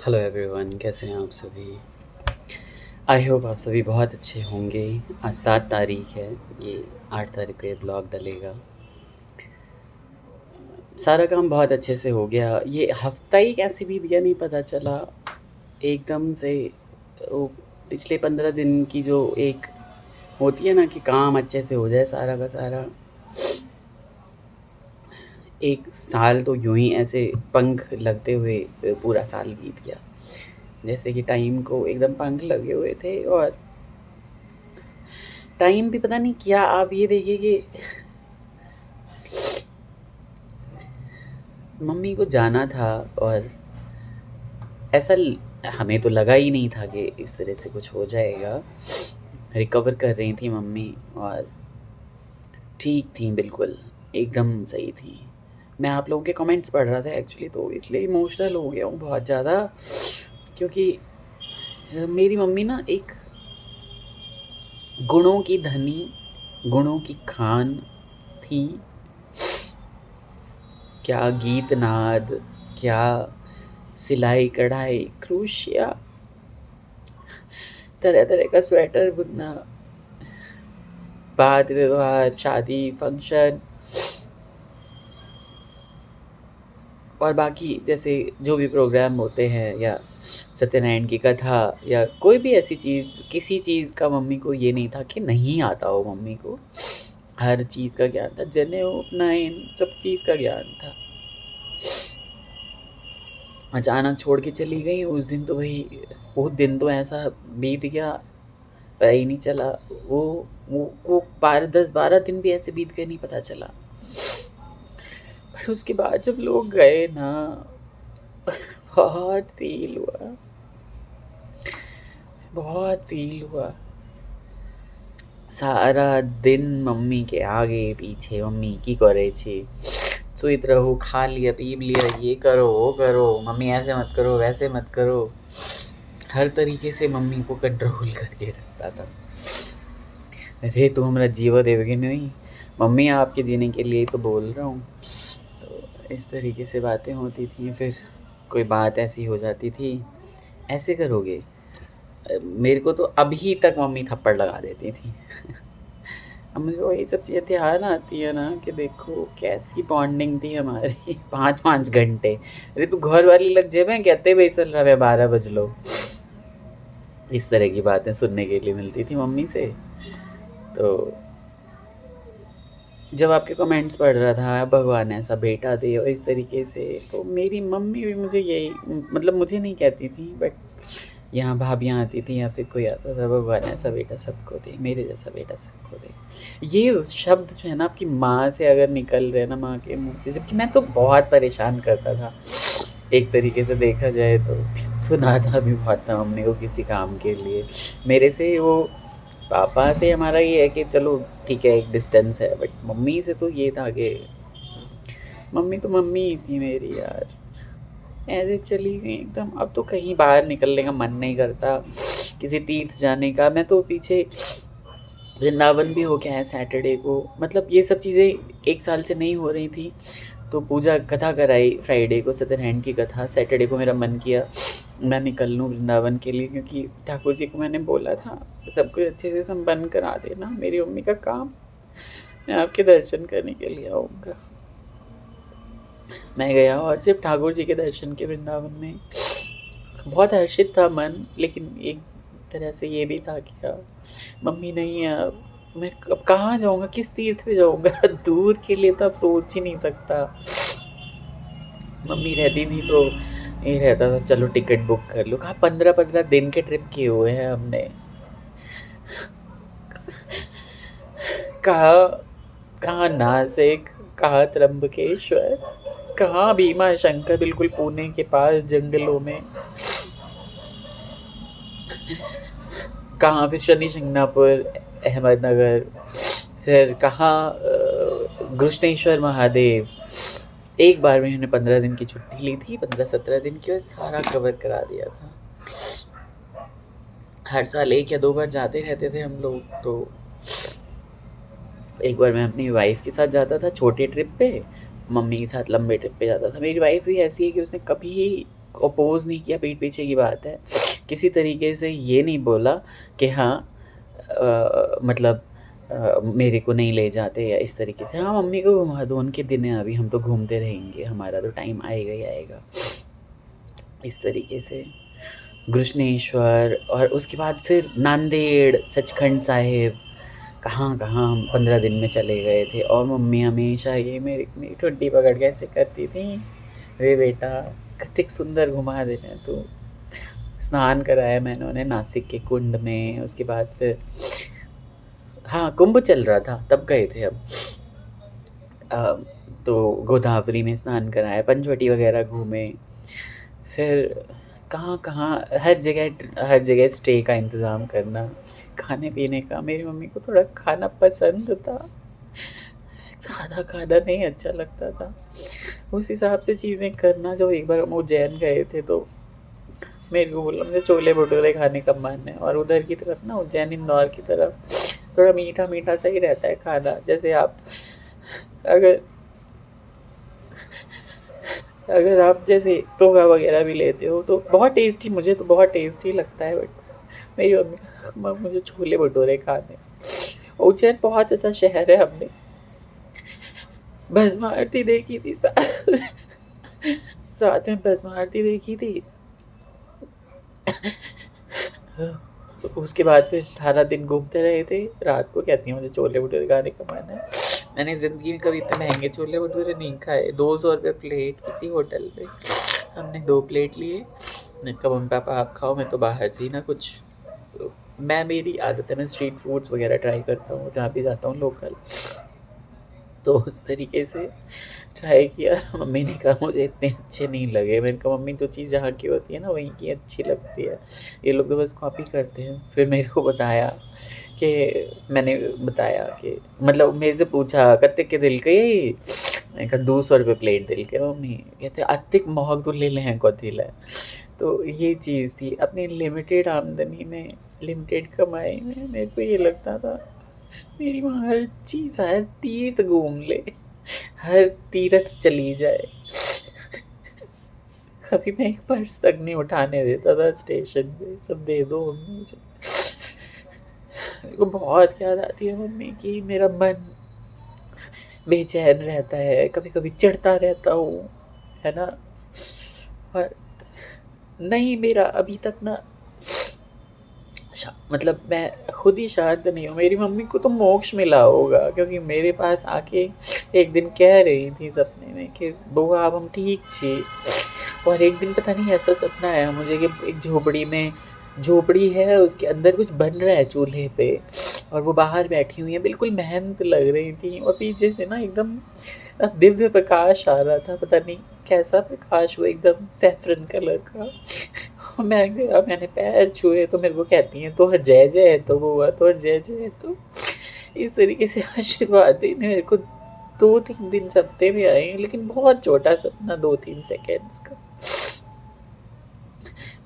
Hello everyone, कैसे हैं आप सभी। आई होप आप सभी बहुत अच्छे होंगे। आज 7 तारीख है, ये 8 तारीख को ये ब्लॉग डलेगा। सारा काम बहुत अच्छे से हो गया। ये हफ्ता ही कैसे बीत गया नहीं पता चला एकदम से। वो पिछले 15 दिन की जो एक होती है ना कि काम अच्छे से हो जाए सारा का सारा, एक साल तो यूं ही ऐसे पंख लगते हुए पूरा साल बीत गया। जैसे कि टाइम को एकदम पंख लगे हुए थे और टाइम भी पता नहीं क्या। आप ये देखिए कि मम्मी को जाना था और ऐसा हमें तो लगा ही नहीं था कि इस तरह से कुछ हो जाएगा। रिकवर कर रही थी मम्मी और ठीक थी, बिल्कुल एकदम सही थी। मैं आप लोगों के कमेंट्स पढ़ रहा था एक्चुअली, तो इसलिए इमोशनल हो गया हूँ बहुत ज़्यादा, क्योंकि मेरी मम्मी ना एक गुणों की धनी, गुणों की खान थी। क्या गीत नाद, क्या सिलाई कढ़ाई, क्रोशिया, तरह तरह का स्वेटर बुनना, वाद विवाह, शादी, फंक्शन और बाकी जैसे जो भी प्रोग्राम होते हैं, या सत्यनारायण की कथा, या कोई भी ऐसी चीज़, किसी चीज़ का मम्मी को ये नहीं था कि नहीं आता हो। मम्मी को हर चीज़ का ज्ञान था, जनेऊ, उपनयन, सब चीज़ का ज्ञान था। अचानक छोड़ के चली गई उस दिन, तो भाई वो दिन तो ऐसा बीत गया, पता ही नहीं चला। वो वो 10-12 दिन भी ऐसे बीत गए, नहीं पता चला। पर उसके बाद जब लोग गए ना, बहुत फील हुआ, बहुत फील हुआ। सारा दिन मम्मी के आगे पीछे मम्मी की करे छे, सुइत रहो, खा लिया पी लिया, ये करो वो करो, मम्मी ऐसे मत करो वैसे मत करो। हर तरीके से मम्मी को कंट्रोल करके रखता था। अरे तो हमारा जीवा देवगी नहीं, मम्मी आपके जीने के लिए तो बोल रहा हूँ। तो इस तरीके से बातें होती थी। फिर कोई बात ऐसी हो जाती थी, ऐसे करोगे, मेरे को तो अभी तक मम्मी थप्पड़ लगा देती थी। अब मुझे वही सब चीज़ें ध्यान आती है ना कि देखो कैसी बॉन्डिंग थी हमारी। 5-5 घंटे, अरे तू घर वाली लग जेबे कहते भाई चल रहा है 12 बज लो। इस तरह की बातें सुनने के लिए मिलती थी मम्मी से। तो जब आपके कमेंट्स पढ़ रहा था भगवान ऐसा बेटा दे और इस तरीके से, तो मेरी मम्मी भी मुझे यही, मतलब मुझे नहीं कहती थी, बट यहाँ भाभियाँ आती थी या फिर कोई आता था, भगवान ऐसा बेटा सबको दे, मेरे जैसा बेटा सबको दे। ये शब्द जो है ना आपकी माँ से अगर निकल रहे ना, माँ के मुँह से, जबकि मैं तो बहुत परेशान करता था एक तरीके से देखा जाए तो। सुनाता भी बहुत था मम्मी को किसी काम के लिए। मेरे से वो पापा से हमारा ये है कि चलो ठीक है एक डिस्टेंस है, बट मम्मी से तो ये था कि मम्मी तो मम्मी ही थी मेरी यार। ऐसे चली गई एकदम। अब तो कहीं बाहर निकलने का मन नहीं करता, किसी तीर्थ जाने का। मैं तो पीछे वृंदावन भी हो के आया सैटरडे को, मतलब ये सब चीज़ें एक साल से नहीं हो रही थी। तो पूजा कथा कराई फ्राइडे को, सत्यनारायण की कथा। सैटरडे को मेरा मन किया मैं निकल लूँ वृंदावन के लिए, क्योंकि ठाकुर जी को मैंने बोला था सब कुछ अच्छे से संपन्न करा देना मेरी मम्मी का काम, मैं आपके दर्शन करने के लिए आऊँगा। मैं गया और सिर्फ ठाकुर जी के दर्शन के वृंदावन में। बहुत हर्षित था मन, लेकिन एक तरह से ये भी था कि यार मम्मी नहीं है, अब मैं अब कहाँ जाऊँगा, किस तीर्थ पे जाऊँगा। दूर के लिए तो अब सोच ही नहीं सकता। मम्मी रहती थी तो ये रहता था चलो टिकट बुक कर लो। कहाँ 15-15 दिन के ट्रिप किए हुए हैं हमने। कहाँ कहाँ नासिक, कहाँ त्र्यंबकेश्वर, कहाँ भीमा शंकर, बिल्कुल पुणे के पास जंगलों में। कहाँ फिर शनि शिंगणापुर, अहमदनगर, फिर कहाँ घृष्णेश्वर महादेव। एक बार में मैंने 15 दिन की छुट्टी ली थी, 15-17 दिन की, और सारा कवर करा दिया था। हर साल 1 या 2 बार जाते रहते थे हम लोग। तो एक बार मैं अपनी वाइफ के साथ जाता था छोटे ट्रिप पे, मम्मी के साथ लंबे ट्रिप पे जाता था। मेरी वाइफ भी ऐसी है कि उसने कभी अपोज़ नहीं किया, पीठ पीछे की बात है। किसी तरीके से ये नहीं बोला कि हाँ मतलब मेरे को नहीं ले जाते या इस तरीके से। हाँ, मम्मी को घुमा दो, उनके दिन हैं अभी, हम तो घूमते रहेंगे, हमारा तो टाइम आएगा ही आएगा। इस तरीके से गृष्णेश्वर और उसके बाद फिर नांदेड़, सचखंड साहिब, कहाँ-कहाँ हम 15 दिन में चले गए थे। और मम्मी हमेशा ये मेरी ठुड्डी पकड़ के ऐसे करती थी, "वे बेटा कितनी सुंदर घुमा देना तू।" स्नान कराया मैंने उन्हें नासिक के कुंड में, उसके बाद फिर हाँ, कुंभ चल रहा था तब गए थे हम। अ, तो गोदावरी में स्नान कराया, पंचवटी वगैरह घूमे। फिर कहाँ-कहाँ हर जगह स्टे का इंतज़ाम करना, खाने-पीने का। मेरी मम्मी को थोड़ा खाना पसंद था, ज़्यादा खाना नहीं अच्छा लगता था। उस हिसाब से चीज़ें करना। जब एक बार हम उज्जैन गए थे तो मेरे को बोला मुझे छोले-भटूरे खाने का मन है, और उधर की तरफ ना उज्जैन, इंदौर की तरफ थोड़ा मीठा-मीठा सही रहता है खाना। जैसे आप अगर अगर आप जैसे पोहा वगैरह भी लेते हो तो बहुत टेस्टी, मुझे तो बहुत टेस्टी लगता है, बट मेरी मम्मी मुझे छोले भटूरे खाने। उज्जैन बहुत अच्छा शहर है। हमने भस्म आरती देखी थी साथ में भस्म आरती देखी थी। उसके बाद फिर सारा दिन घूमते रहे थे। रात को कहती है मुझे छोले भटूरे खाने का मन है। मैंने ज़िंदगी में कभी इतने महंगे छोले भटूरे नहीं खाए। 200 रुपये प्लेट किसी होटल पे। हमने 2 प्लेट लिए। मैंने कहा मम्मी पापा आप खाओ, मैं तो बाहर से ही ना कुछ, मेरी आदत है, मैं स्ट्रीट फूड्स वगैरह ट्राई करता हूँ जहाँ भी जाता हूँ लोकल। तो उस तरीके से ट्राई किया। मम्मी ने कहा मुझे इतने अच्छे नहीं लगे। मैंने कहा मम्मी जो चीज़ जहाँ की होती है ना वहीं की अच्छी लगती है, ये लोग तो बस कॉपी करते हैं। फिर मेरे को बताया कि मैंने बताया कि मतलब मेरे से पूछा कत्ते के दिल के, मैंने कहा 200 रुपये प्लेट दिल के। मम्मी कहते अतिक महग तो ले लें कथी है। तो ये चीज़ थी। अपनी लिमिटेड आमदनी में, लिमिटेड कमाई में मेरे को ये लगता था मेरी माँ हर चीज़, हर तीर्थ घूम ले, हर तीर्थ चली जाए। कभी मैं एक पर्स तक नहीं उठाने देता था स्टेशन पे, सब दे दो मम्मी मुझे। मेरे को बहुत याद आती है मम्मी की। मेरा मन बेचैन रहता है, कभी-कभी चिढ़ता रहता हूँ, है ना? और नहीं, मेरा अभी तक ना मतलब मैं खुद ही शांत नहीं हूँ। मेरी मम्मी को तो मोक्ष मिला होगा, क्योंकि मेरे पास आके एक दिन कह रही थी सपने में कि बुआ अब हम ठीक छी। और एक दिन पता नहीं ऐसा सपना आया मुझे कि एक झोपड़ी है, उसके अंदर कुछ बन रहा है चूल्हे पे, और वो बाहर बैठी हुई है, बिल्कुल मेहनत लग रही थी, और पीछे से ना एकदम दिव्य प्रकाश आ रहा था। पता नहीं कैसा प्रकाश, वो एकदम सैफरन कलर का। मैं गया, मैंने पैर छुए तो मेरे को कहती हैं तो जय जय है, तो वो हुआ तो जय जय है। तो इस तरीके से आशीर्वाद देने मेरे को 2-3 दिन सपने में आए, लेकिन बहुत छोटा सपना, 2-3 सेकेंड्स का।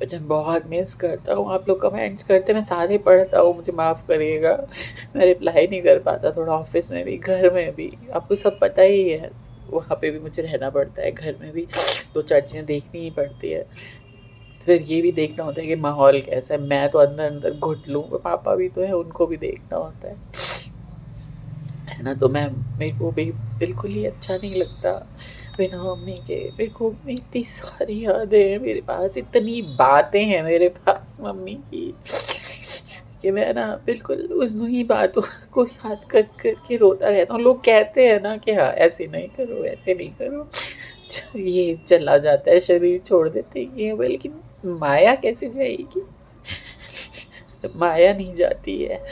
बट मैं बहुत मिस करता हूँ। आप लोग कमेंट्स करते, मैं सारे पढ़ता हूँ, मुझे माफ़ करिएगा। मैं रिप्लाई नहीं कर पाता, थोड़ा ऑफिस में भी, घर में भी, आपको सब पता ही है। वहाँ पे भी मुझे रहना पड़ता है, घर में भी 2-4 चीज़ें देखनी ही पड़ती है। फिर ये भी देखना होता है कि माहौल कैसा है। मैं तो अंदर घुट लूँ, पापा भी तो है, उनको भी देखना होता है ना? तो मेरे को भी बिल्कुल ही अच्छा नहीं लगता बिना मम्मी के। मेरे को इतनी सारी यादें हैं मेरे पास, इतनी बातें हैं मेरे पास मम्मी की, कि मैं ना बिल्कुल उन्हीं बातों को याद कर कर के रोता रहता हूँ। लोग कहते हैं ना कि हाँ ऐसे नहीं करो, ऐसे नहीं करो, ये चला जाता है, शरीर छोड़ देते हैं ये, लेकिन माया कैसे जाएगी? माया नहीं जाती है।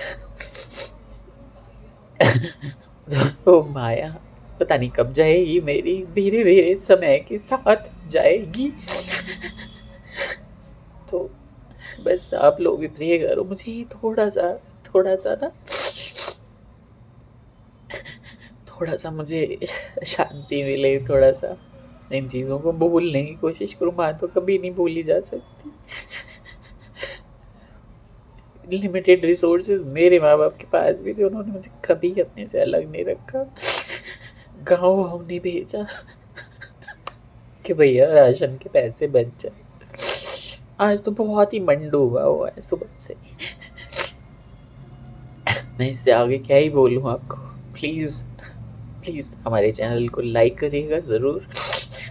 तो माया पता नहीं कब जाएगी मेरी, धीरे-धीरे समय के साथ जाएगी। तो बस आप लोग भी प्रे करो मुझे थोड़ा-सा ना, थोड़ा-सा मुझे शांति मिले, थोड़ा-सा इन चीज़ों को भूलने की कोशिश करूँ। माँ तो कभी नहीं भूली जा सकती। लिमिटेड रिसोर्सेज मेरे माँ बाप के पास भी थे, उन्होंने मुझे कभी अपने से अलग नहीं रखा, गाँव वाँव नहीं भेजा। कि भैया राशन के पैसे बच जाए। आज तो बहुत ही मन डूबा हुआ है सुबह से। मैं इससे आगे क्या ही बोलूँ आपको। प्लीज़ प्लीज़ हमारे चैनल को लाइक करिएगा ज़रूर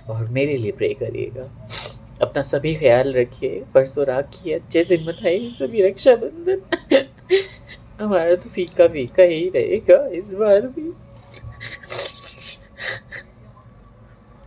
और मेरे लिए प्रे करिएगा। अपना सभी ख्याल रखिए। परसों राखी है, अच्छे से मनाइए सभी रक्षाबंधन। हमारा तो फीका फीका ही रहेगा इस बार भी।